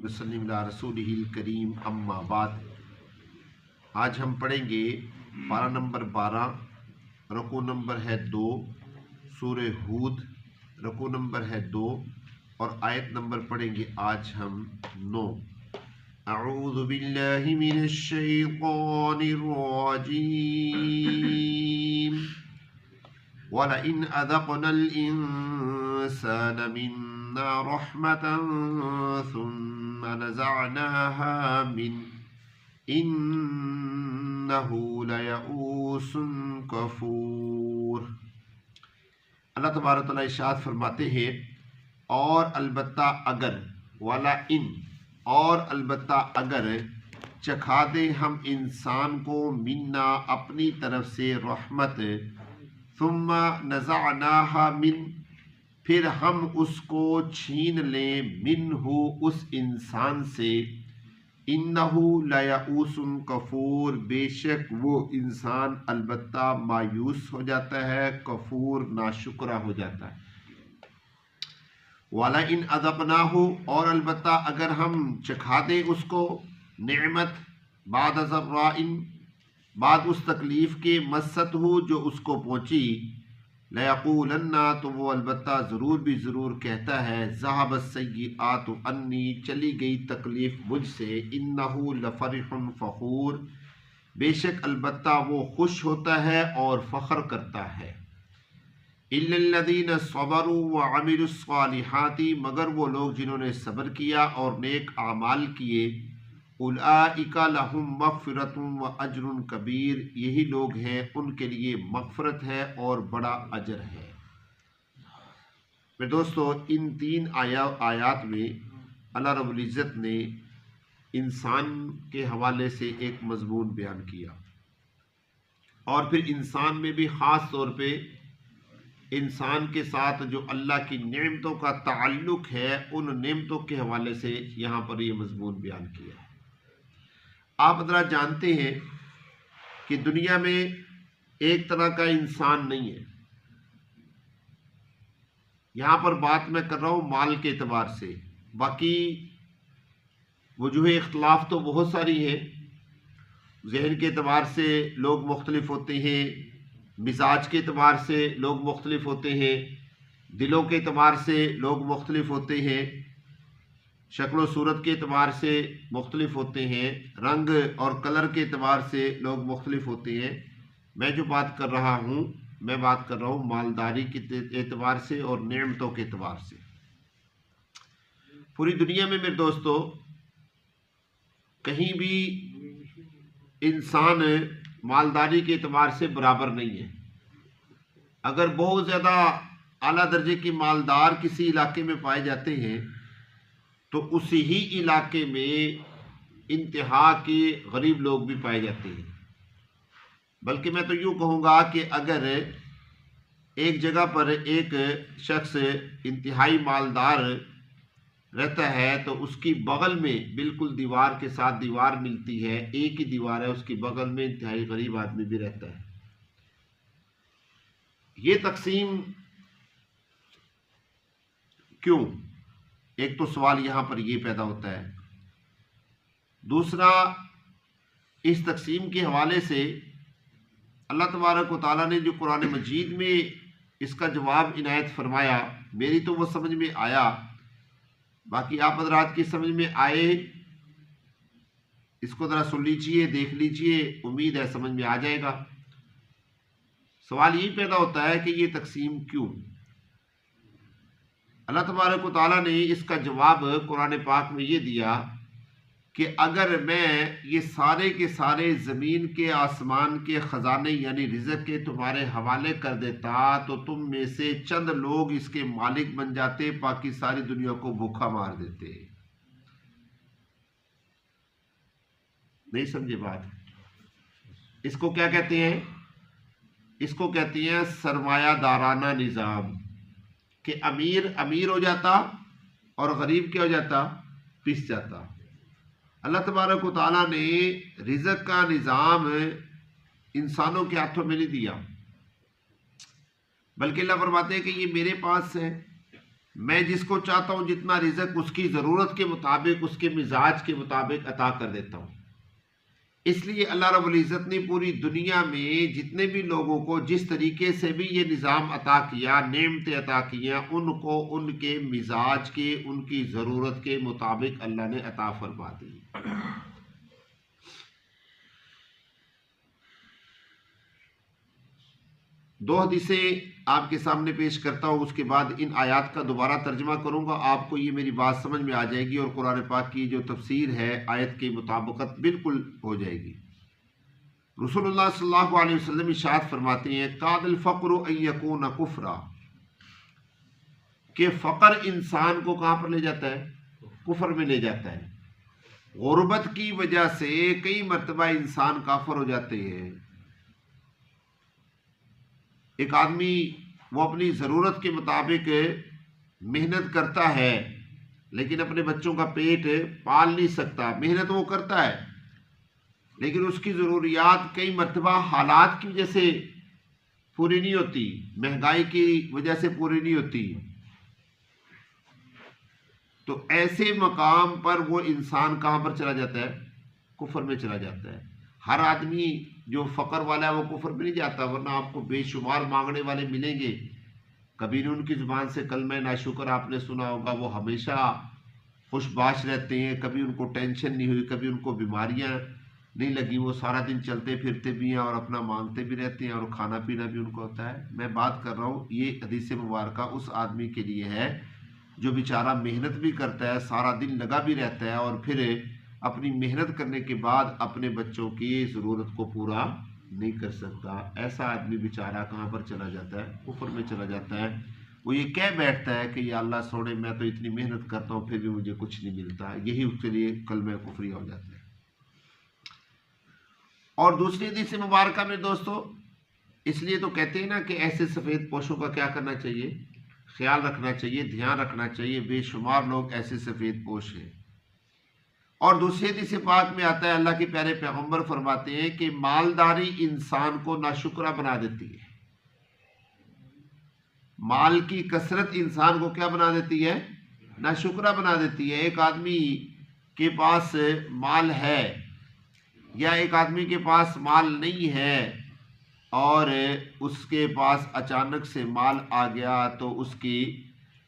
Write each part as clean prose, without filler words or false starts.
وسلم علی رسولہ الکریم اما بعد۔ آج ہم پڑھیں گے پارہ نمبر 12، رکوع نمبر ہے 2، سورہ ہود، رکوع نمبر ہے 2 اور آیت نمبر پڑھیں گے آج ہم 9۔ اعوذ باللہ من الشیطان الرجیم وَلَئِنْ أَذَقْنَا الْإِنسَانَ مِنَّا رَحْمَةً ثُمَّ نَزَعْنَاهَا مِنْهُ إِنَّهُ لَيَئُوسٌ كَفُورٌ۔ اللہ تبارک و تعالیٰ ارشاد فرماتے ہیں اور البتہ اگر، وَلَئِنْ اور البتہ اگر چکھا دیں ہم انسان کو منا اپنی طرف سے رحمت، ثم نزعناها من پھر ہم اس کو چھین لیں منہ اس انسان سے، انہ لیئوس کفور بے شک وہ انسان البتہ مایوس ہو جاتا ہے، کفور ناشکرہ ہو جاتا ہے۔ وَلَئِنْ أَذَقْنَاهُ اور البتہ اگر ہم چکھا دیں اس کو نعمت، بعد ضراء بعد اس تکلیف کے، مست ہو جو اس کو پہنچی، لَيَقُولَنَّ تو وہ البتہ ضرور بھی ضرور کہتا ہے، ذَهَبَ السَّيِّئَاتُ عَنِّی چلی گئی تکلیف مجھ سے، إِنَّهُ لَفَرِحٌ فَخُورٌ بے شک البتہ وہ خوش ہوتا ہے اور فخر کرتا ہے۔ إِلَّا الَّذِينَ صَبَرُوا وَعَمِلُوا الصَّالِحَاتِ مگر وہ لوگ جنہوں نے صبر کیا اور نیک اعمال کیے، اولئک لہم مغفرۃ واجر کبیر یہی لوگ ہیں ان کے لیے مغفرت ہے اور بڑا اجر ہے۔ میرے دوستو، ان 3 آیات میں اللہ رب العزت نے انسان کے حوالے سے ایک مضمون بیان کیا، اور پھر انسان میں بھی خاص طور پہ انسان کے ساتھ جو اللہ کی نعمتوں کا تعلق ہے ان نعمتوں کے حوالے سے یہاں پر یہ مضمون بیان کیا ہے۔ آپ حضرات جانتے ہیں کہ دنیا میں ایک طرح کا انسان نہیں ہے۔ یہاں پر بات میں کر رہا ہوں مال کے اعتبار سے، باقی وجوہ اختلاف تو بہت ساری ہیں۔ ذہن کے اعتبار سے لوگ مختلف ہوتے ہیں، مزاج کے اعتبار سے لوگ مختلف ہوتے ہیں، دلوں کے اعتبار سے لوگ مختلف ہوتے ہیں، شکل و صورت کے اعتبار سے مختلف ہوتے ہیں، رنگ اور کلر کے اعتبار سے لوگ مختلف ہوتے ہیں۔ میں جو بات کر رہا ہوں، میں بات کر رہا ہوں مالداری کے اعتبار سے اور نعمتوں کے اعتبار سے۔ پوری دنیا میں میرے دوستو کہیں بھی انسان مالداری کے اعتبار سے برابر نہیں ہے۔ اگر بہت زیادہ اعلیٰ درجے کے مالدار کسی علاقے میں پائے جاتے ہیں تو اسی ہی علاقے میں انتہا کے غریب لوگ بھی پائے جاتے ہیں۔ بلکہ میں تو یوں کہوں گا کہ اگر ایک جگہ پر ایک شخص انتہائی مالدار رہتا ہے تو اس کی بغل میں بالکل دیوار کے ساتھ دیوار ملتی ہے، ایک ہی دیوار ہے، اس کی بغل میں انتہائی غریب آدمی بھی رہتا ہے۔ یہ تقسیم کیوں؟ ایک تو سوال یہاں پر یہ پیدا ہوتا ہے۔ دوسرا، اس تقسیم کے حوالے سے اللہ تبارک و تعالیٰ نے جو قرآن مجید میں اس کا جواب عنایت فرمایا، میری تو وہ سمجھ میں آیا، باقی آپ حضرات کی سمجھ میں آئے اس کو ذرا سن لیجئے، دیکھ لیجئے، امید ہے سمجھ میں آ جائے گا۔ سوال یہی پیدا ہوتا ہے کہ یہ تقسیم کیوں؟ اللہ تبارک و تعالیٰ نے اس کا جواب قرآن پاک میں یہ دیا کہ اگر میں یہ سارے کے سارے زمین کے آسمان کے خزانے یعنی رزق کے تمہارے حوالے کر دیتا تو تم میں سے چند لوگ اس کے مالک بن جاتے، باقی ساری دنیا کو بھوکا مار دیتے۔ نہیں سمجھے بات؟ اس کو کیا کہتے ہیں؟ اس کو کہتے ہیں سرمایہ دارانہ نظام، کہ امیر ہو جاتا اور غریب کیا ہو جاتا؟ پس جاتا۔ اللہ تبارک و تعالیٰ نے رزق کا نظام انسانوں کے ہاتھوں میں نہیں دیا، بلکہ اللہ فرماتے ہیں کہ یہ میرے پاس ہے، میں جس کو چاہتا ہوں جتنا رزق اس کی ضرورت کے مطابق، اس کے مزاج کے مطابق عطا کر دیتا ہوں۔ اس لیے اللہ رب العزت نے پوری دنیا میں جتنے بھی لوگوں کو جس طریقے سے بھی یہ نظام عطا کیا، نعمتیں عطا کیا، ان کو ان کے مزاج کے، ان کی ضرورت کے مطابق اللہ نے عطا فرما دی۔ دو حدیثیں آپ کے سامنے پیش کرتا ہوں، اس کے بعد ان آیات کا دوبارہ ترجمہ کروں گا، آپ کو یہ میری بات سمجھ میں آ جائے گی اور قرآن پاک کی جو تفسیر ہے آیت کی مطابقت بالکل ہو جائے گی۔ رسول اللہ صلی اللہ علیہ وسلم ارشاد فرماتے ہیں قاد الفقر ان یکون کفرا، کہ فقر انسان کو کہاں پر لے جاتا ہے؟ کفر میں لے جاتا ہے۔ غربت کی وجہ سے کئی مرتبہ انسان کافر ہو جاتے ہیں۔ ایک آدمی وہ اپنی ضرورت کے مطابق محنت کرتا ہے لیکن اپنے بچوں کا پیٹ پال نہیں سکتا، محنت وہ کرتا ہے لیکن اس کی ضروریات کئی مرتبہ حالات کی وجہ سے پوری نہیں ہوتی، مہنگائی کی وجہ سے پوری نہیں ہوتی، تو ایسے مقام پر وہ انسان کہاں پر چلا جاتا ہے؟ کفر میں چلا جاتا ہے۔ ہر آدمی جو فقر والا ہے وہ کفر میں نہیں جاتا، ورنہ آپ کو بے شمار مانگنے والے ملیں گے، کبھی نہیں ان کی زبان سے کلمہ ناشکر آپ نے سنا ہوگا، وہ ہمیشہ خوش باش رہتے ہیں، کبھی ان کو ٹینشن نہیں ہوئی، کبھی ان کو بیماریاں نہیں لگی، وہ سارا دن چلتے پھرتے بھی ہیں اور اپنا مانگتے بھی رہتے ہیں اور کھانا پینا بھی ان کو ہوتا ہے۔ میں بات کر رہا ہوں یہ حدیث مبارکہ اس آدمی کے لیے ہے جو بیچارہ محنت بھی کرتا ہے، سارا دن لگا بھی رہتا ہے اور پھر اپنی محنت کرنے کے بعد اپنے بچوں کی ضرورت کو پورا نہیں کر سکتا۔ ایسا آدمی بیچارہ کہاں پر چلا جاتا ہے؟ کفر میں چلا جاتا ہے۔ وہ یہ کہہ بیٹھتا ہے کہ یا اللہ سوڑے میں تو اتنی محنت کرتا ہوں پھر بھی مجھے کچھ نہیں ملتا، یہی اس کے لیے کلمہ کفریہ ہو جاتا ہے۔ اور دوسری حدیث مبارکہ میں دوستو، اس لیے تو کہتے ہیں نا کہ ایسے سفید پوشوں کا کیا کرنا چاہیے؟ خیال رکھنا چاہیے، دھیان رکھنا چاہیے، بے شمار لوگ ایسے سفید پوش ہیں۔ اور دوسری حدیث پاک میں آتا ہے، اللہ کے پیارے پیغمبر فرماتے ہیں کہ مالداری انسان کو ناشکرا بنا دیتی ہے۔ مال کی کثرت انسان کو کیا بنا دیتی ہے؟ ناشکرا بنا دیتی ہے۔ ایک آدمی کے پاس مال ہے یا ایک آدمی کے پاس مال نہیں ہے اور اس کے پاس اچانک سے مال آ گیا تو اس کی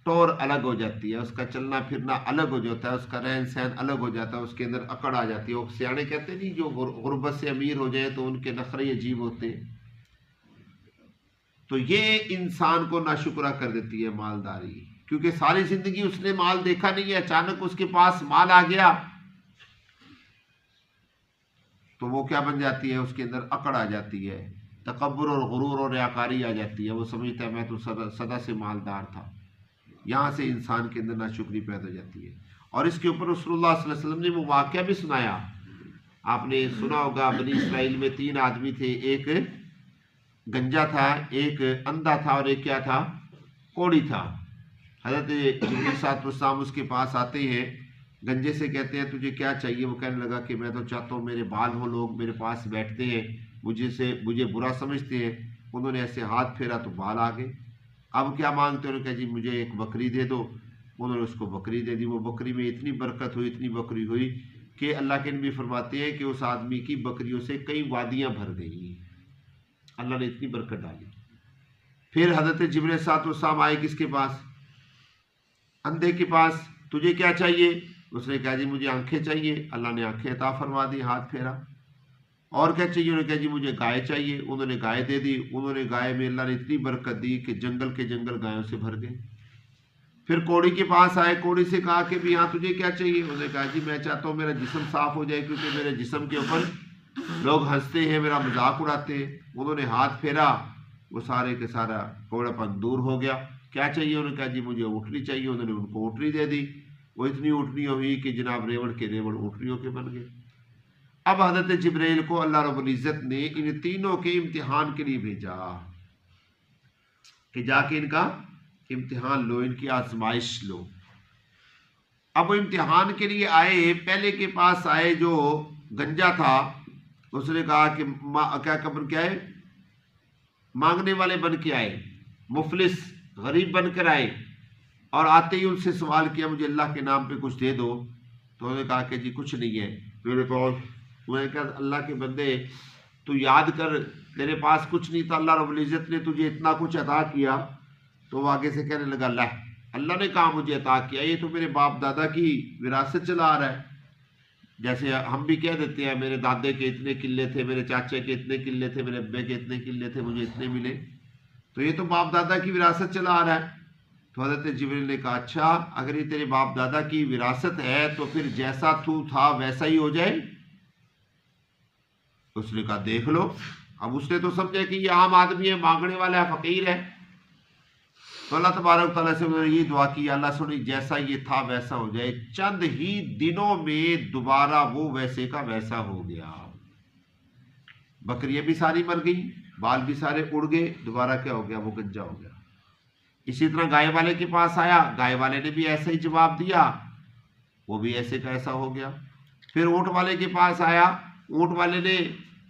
ٹور الگ ہو جاتی ہے، اس کا چلنا پھرنا الگ ہو جاتا ہے، اس کا رہن سہن الگ ہو جاتا ہے، اس کے اندر اکڑ آ جاتی ہے۔ وہ سیانے کہتے نہیں جو غربت سے امیر ہو جائے تو ان کے نخرے عجیب ہوتے ہیں، تو یہ انسان کو ناشکرا کر دیتی ہے مالداری، کیونکہ ساری زندگی اس نے مال دیکھا نہیں ہے، اچانک اس کے پاس مال آ گیا تو وہ کیا بن جاتی ہے؟ اس کے اندر اکڑ آ جاتی ہے، تکبر اور غرور اور ریاکاری آ جاتی ہے، وہ سمجھتا ہے میں تو سدا سے مالدار تھا۔ یہاں سے انسان کے اندر ناشکری پیدا ہو جاتی ہے۔ اور اس کے اوپر رسول اللہ صلی اللہ علیہ وسلم نے وہ واقعہ بھی سنایا، آپ نے سنا ہوگا، بنی اسرائیل میں 3 آدمی تھے، ایک گنجا تھا، ایک اندھا تھا اور ایک کیا تھا؟ کوڑی تھا۔ حضرت جبرائیل علیہ السلام اس کے پاس آتے ہیں، گنجے سے کہتے ہیں تجھے کیا چاہیے؟ وہ کہنے لگا کہ میں تو چاہتا ہوں میرے بال ہوں، لوگ میرے پاس بیٹھتے ہیں مجھے برا سمجھتے ہیں۔ انہوں نے ایسے ہاتھ پھیرا تو بال آ گئے۔ اب کیا مانگتے ہیں؟ انہوں نے کہا جی مجھے ایک بکری دے دو۔ انہوں نے اس کو بکری دے دی۔ وہ بکری میں اتنی برکت ہوئی، اتنی بکری ہوئی کہ اللہ کے نبی فرماتے ہیں کہ اس آدمی کی بکریوں سے کئی وادیاں بھر گئی، اللہ نے اتنی برکت ڈالی۔ پھر حضرت جبرائیل علیہ السلام آئے کس کے پاس؟ اندھے کے پاس۔ تجھے کیا چاہیے؟ اس نے کہا جی مجھے آنکھیں چاہیے۔ اللہ نے آنکھیں عطا فرما دی، ہاتھ پھیرا۔ اور کیا چاہیے؟ انہوں نے کہا جی مجھے گائے چاہیے۔ انہوں نے گائے دے دی۔ انہوں نے گائے میں اللہ نے اتنی برکت دی کہ جنگل کے جنگل گایوں سے بھر گئے۔ پھر کوڑی کے پاس آئے، کوڑی سے کہا کہ بھی ہاں تجھے کیا چاہیے؟ انہوں نے کہا جی میں چاہتا ہوں میرا جسم صاف ہو جائے، کیونکہ میرے جسم کے اوپر لوگ ہنستے ہیں، میرا مذاق اڑاتے ہیں۔ انہوں نے ہاتھ پھیرا، وہ سارے کے سارا کوڑا پن دور ہو گیا۔ کیا چاہیے؟ انہوں نے کہا جی مجھے اونٹنی چاہیے۔ انہوں نے ان کو اونٹنی دے دی۔ وہ اتنی اونٹنی ہوئی کہ جناب ریوڑ کے ریوڑ اونٹنیوں کے بن گئے۔ اب حضرت جبرائیل کو اللہ رب العزت نے ان تینوں کے امتحان کے لیے بھیجا کہ جا کے ان کا امتحان لو، ان کی آزمائش لو۔ اب وہ امتحان کے لیے آئے، پہلے کے پاس آئے جو گنجا تھا، اس نے کہا کہ کیا ہے؟ مانگنے والے بن کے آئے، مفلس غریب بن کر آئے، اور آتے ہی ان سے سوال کیا مجھے اللہ کے نام پہ کچھ دے دو، تو انہوں نے کہا کہ جی کچھ نہیں ہے میرے پاس۔ میں نے کہا اللہ کے بندے تو یاد کر، تیرے پاس کچھ نہیں تھا، اللہ رب العزت نے تجھے اتنا کچھ عطا کیا۔ تو وہ آگے سے کہنے لگا اللہ نے کہا مجھے عطا کیا، یہ تو میرے باپ دادا کی وراثت چلا آ رہا ہے۔ جیسے ہم بھی کہہ دیتے ہیں میرے دادے کے اتنے قلعے تھے، میرے چاچے کے اتنے قلعے تھے، میرے ابے کے اتنے قلعے تھے، مجھے اتنے ملے، تو یہ تو باپ دادا کی وراثت چلا آ رہا ہے۔ تو حضرت جبریل نے کہا اچھا اگر یہ تیرے باپ دادا کی وراثت ہے تو پھر جیسا تو تھا ویسا ہی ہو جائے۔ اس نے کہا دیکھ لو۔ اب اس نے تو سمجھا کہ یہ عام آدمی ہے، مانگنے والا ہے، فقیر ہے۔ تو اللہ تبارک تعالیٰ سے انہوں نے یہ دعا کی اللہ سنی جیسا یہ تھا ویسا ہو جائے۔ چند ہی دنوں میں دوبارہ وہ ویسے کا ویسا ہو گیا۔ بکریاں بھی ساری مر گئی، بال بھی سارے اڑ گئے، دوبارہ کیا ہو گیا؟ وہ گنجا ہو گیا۔ اسی طرح گائے والے کے پاس آیا، گائے والے نے بھی ایسا ہی جواب دیا، وہ بھی ایسے کا ایسا ہو گیا۔ پھر اونٹ والے کے پاس آیا، اونٹ والے نے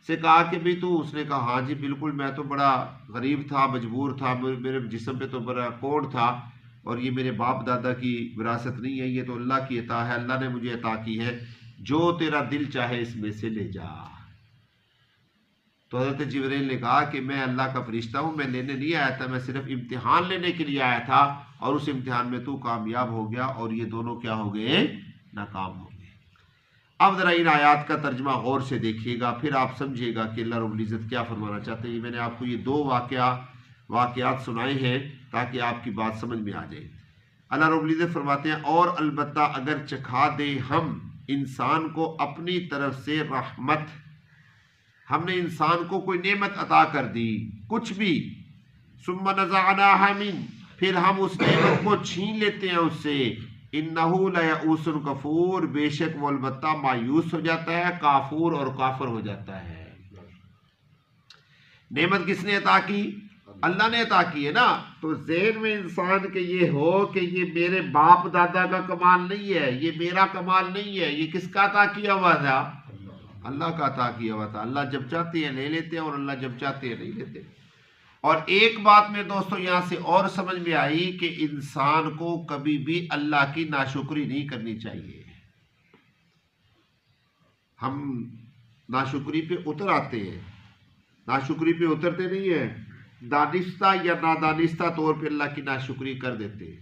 سے کہا کہ بھی تو، اس نے کہا ہاں جی بالکل میں تو بڑا غریب تھا، مجبور تھا، میرے جسم پہ تو بڑا کوڑ تھا، اور یہ میرے باپ دادا کی وراثت نہیں ہے، یہ تو اللہ کی عطا ہے، اللہ نے مجھے عطا کی ہے، جو تیرا دل چاہے اس میں سے لے جا۔ تو حضرت جبریل نے کہا کہ میں اللہ کا فرشتہ ہوں، میں لینے نہیں آیا تھا، میں صرف امتحان لینے کے لیے آیا تھا، اور اس امتحان میں تو کامیاب ہو گیا اور یہ دونوں کیا ہو گئے؟ ناکام ہو گئے۔ اب ذرا ان آیات کا ترجمہ غور سے دیکھیے گا، پھر آپ سمجھے گا کہ اللہ رب العزت کیا فرمانا چاہتے ہیں۔ میں نے آپ کو یہ دو واقعات سنائے ہیں تاکہ آپ کی بات سمجھ میں آ جائے۔ اللہ رب العزت فرماتے ہیں اور البتہ اگر چکھا دے ہم انسان کو اپنی طرف سے رحمت، ہم نے انسان کو کوئی نعمت عطا کر دی کچھ بھی، ثم نزعناها من، پھر ہم اس نعمت کو چھین لیتے ہیں اس سے، انہو لیئوس کفور، بے شک وہ البتہ مایوس ہو جاتا ہے، کافور اور کافر ہو جاتا ہے۔ نعمت کس نے عطا کی؟ اللہ نے عطا کی ہے نا۔ تو ذہن میں انسان کے یہ ہو کہ یہ میرے باپ دادا کا کمال نہیں ہے، یہ میرا کمال نہیں ہے، یہ کس کا عطا کیا ہوا تھا؟ اللہ کا عطا کیا ہوا تھا۔ اللہ جب چاہتے ہیں لے لیتے ہیں اور اللہ جب چاہتے ہیں نہیں لیتے۔ اور ایک بات میں دوستو یہاں سے اور سمجھ میں آئی کہ انسان کو کبھی بھی اللہ کی ناشکری نہیں کرنی چاہیے۔ ہم ناشکری پہ اتر آتے ہیں، ناشکری پہ اترتے نہیں ہیں، دانستہ یا نادانستہ طور پہ اللہ کی ناشکری کر دیتے ہیں۔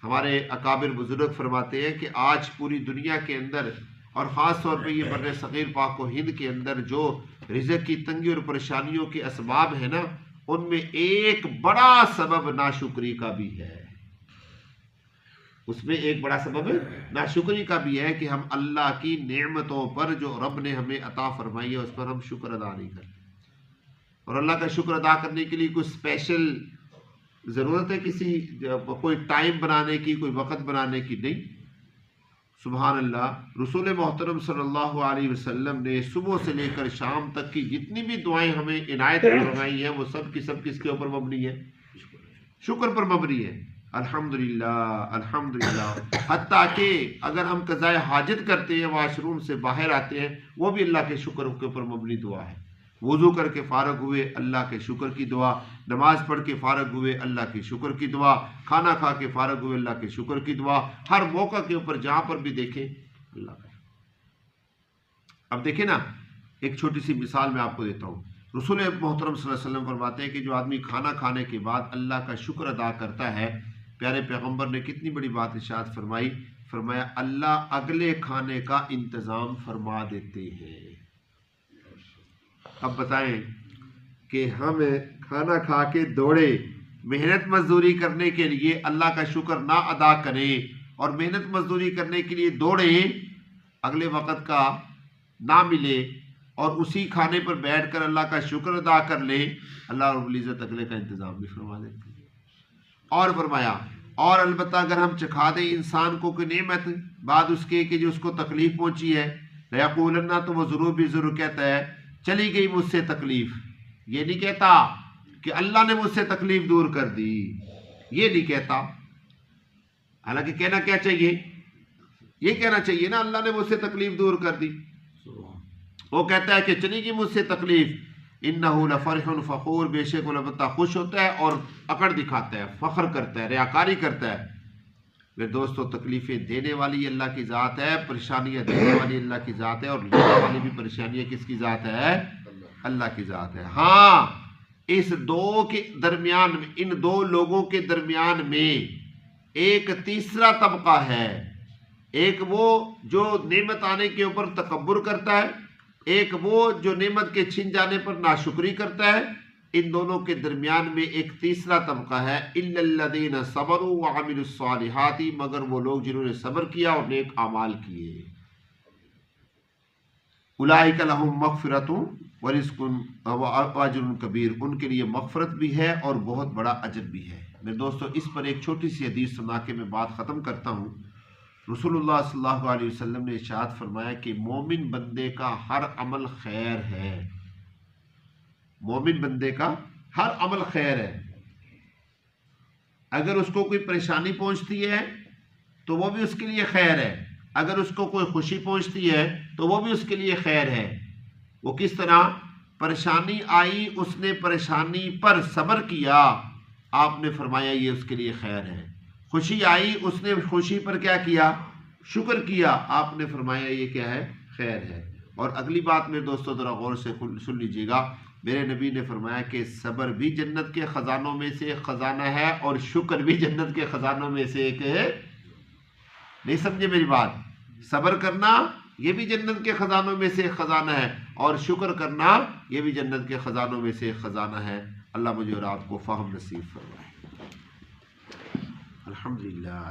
ہمارے اکابر بزرگ فرماتے ہیں کہ آج پوری دنیا کے اندر اور خاص طور پہ یہ بر صغیر پاک و ہند کے اندر جو رزق کی تنگی اور پریشانیوں کے اسباب ہیں نا، ان میں ایک بڑا سبب ناشکری کا بھی ہے۔ اس میں ایک بڑا سبب ناشکری کا بھی ہے کہ ہم اللہ کی نعمتوں پر جو رب نے ہمیں عطا فرمائی ہے اس پر ہم شکر ادا نہیں کرتے۔ اور اللہ کا شکر ادا کرنے کے لیے کوئی اسپیشل ضرورت ہے کوئی ٹائم بنانے کی، کوئی وقت بنانے کی نہیں۔ سبحان اللہ، رسول محترم صلی اللہ علیہ وسلم نے صبح سے لے کر شام تک کی جتنی بھی دعائیں ہمیں عنایت فرمائی ہیں وہ سب کی سب کس کے اوپر مبنی ہے؟ شکر پر مبنی ہے۔ الحمدللہ الحمدللہ، حتیٰ کہ اگر ہم قضاء حاجت کرتے ہیں، واش روم سے باہر آتے ہیں، وہ بھی اللہ کے شکر کے اوپر مبنی دعا ہے۔ وضو کر کے فارغ ہوئے اللہ کے شکر کی دعا، نماز پڑھ کے فارغ ہوئے اللہ کے شکر کی دعا، کھانا کھا کے فارغ ہوئے اللہ کے شکر کی دعا، ہر موقع کے اوپر جہاں پر بھی دیکھیں اللہ کا۔ اب دیکھیں نا، ایک چھوٹی سی مثال میں آپ کو دیتا ہوں۔ رسول محترم صلی اللہ علیہ وسلم فرماتے ہیں کہ جو آدمی کھانا کھانے کے بعد اللہ کا شکر ادا کرتا ہے، پیارے پیغمبر نے کتنی بڑی بات ارشاد فرمائی، فرمایا اللہ اگلے کھانے کا انتظام فرما دیتے ہیں۔ اب بتائیں کہ ہم کھانا کھا کے دوڑے محنت مزدوری کرنے کے لیے، اللہ کا شکر نہ ادا کریں اور محنت مزدوری کرنے کے لیے دوڑیں، اگلے وقت کا نہ ملے اور اسی کھانے پر بیٹھ کر اللہ کا شکر ادا کر لیں، اللہ رب العزت اگلے کا انتظام بھی فرما دیتے ہیں۔ اور فرمایا اور البتہ اگر ہم چکھا دیں انسان کو کوئی نعمت بعد اس کے کہ جو اس کو تکلیف پہنچی ہے، لَيَقُولَنَّ، تو وہ ضرور بھی ضرور کہتا ہے چلی گئی مجھ سے تکلیف۔ یہ نہیں کہتا کہ اللہ نے مجھ سے تکلیف دور کر دی، یہ نہیں کہتا۔ حالانکہ کہنا کیا چاہیے؟ یہ کہنا چاہیے نا اللہ نے مجھ سے تکلیف دور کر دی۔ وہ کہتا ہے کہ چلی گئی مجھ سے تکلیف، انہو لفرح فخور، بے شک وہ البتہ خوش ہوتا ہے اور اکڑ دکھاتا ہے، فخر کرتا ہے، ریاکاری کرتا ہے۔ میرے دوستوں تکلیفیں دینے والی اللہ کی ذات ہے، پریشانیاں دینے والی اللہ کی ذات ہے، اور لینے والی بھی پریشانیاں کس کی ذات ہے؟ اللہ کی ذات ہے۔ ہاں اس دو کے درمیان میں، ان دو لوگوں کے درمیان میں ایک تیسرا طبقہ ہے، ایک وہ جو نعمت آنے کے اوپر تکبر کرتا ہے، ایک وہ جو نعمت کے چھن جانے پر ناشکری کرتا ہے۔ ان دونوں کے درمیان میں ایک تیسرا طبقہ ہے، الا الذین صبروا وعملوا الصالحات، مگر وہ لوگ جنہوں نے صبر کیا اور نیک اعمال کیے۔ اولئک لہم مغفرۃ ورزق واجر کبیر، ان کے لیے مغفرت بھی ہے اور بہت بڑا اجر بھی ہے۔ میرے دوستو اس پر ایک چھوٹی سی حدیث سنا کے میں بات ختم کرتا ہوں۔ رسول اللہ صلی اللہ علیہ وسلم نے ارشاد فرمایا کہ مومن بندے کا ہر عمل خیر ہے، مومن بندے کا ہر عمل خیر ہے۔ اگر اس کو کوئی پریشانی پہنچتی ہے تو وہ بھی اس کے لیے خیر ہے، اگر اس کو کوئی خوشی پہنچتی ہے تو وہ بھی اس کے لیے خیر ہے۔ وہ کس طرح؟ پریشانی آئی، اس نے پریشانی پر صبر کیا، آپ نے فرمایا یہ اس کے لیے خیر ہے۔ خوشی آئی، اس نے خوشی پر کیا کیا؟ شکر کیا، آپ نے فرمایا یہ کیا ہے؟ خیر ہے۔ اور اگلی بات میرے دوستوں ذرا غور سے سن لیجیے گا، میرے نبی نے فرمایا کہ صبر بھی جنت کے خزانوں میں سے ایک خزانہ ہے، اور شکر بھی جنت کے خزانوں میں سے ایک ہے۔ نہیں سمجھے میری بات؟ صبر کرنا یہ بھی جنت کے خزانوں میں سے ایک خزانہ ہے، اور شکر کرنا یہ بھی جنت کے خزانوں میں سے ایک خزانہ ہے۔ اللہ مجھے اور آپ کو فہم نصیب فرمائے۔ الحمدللہ۔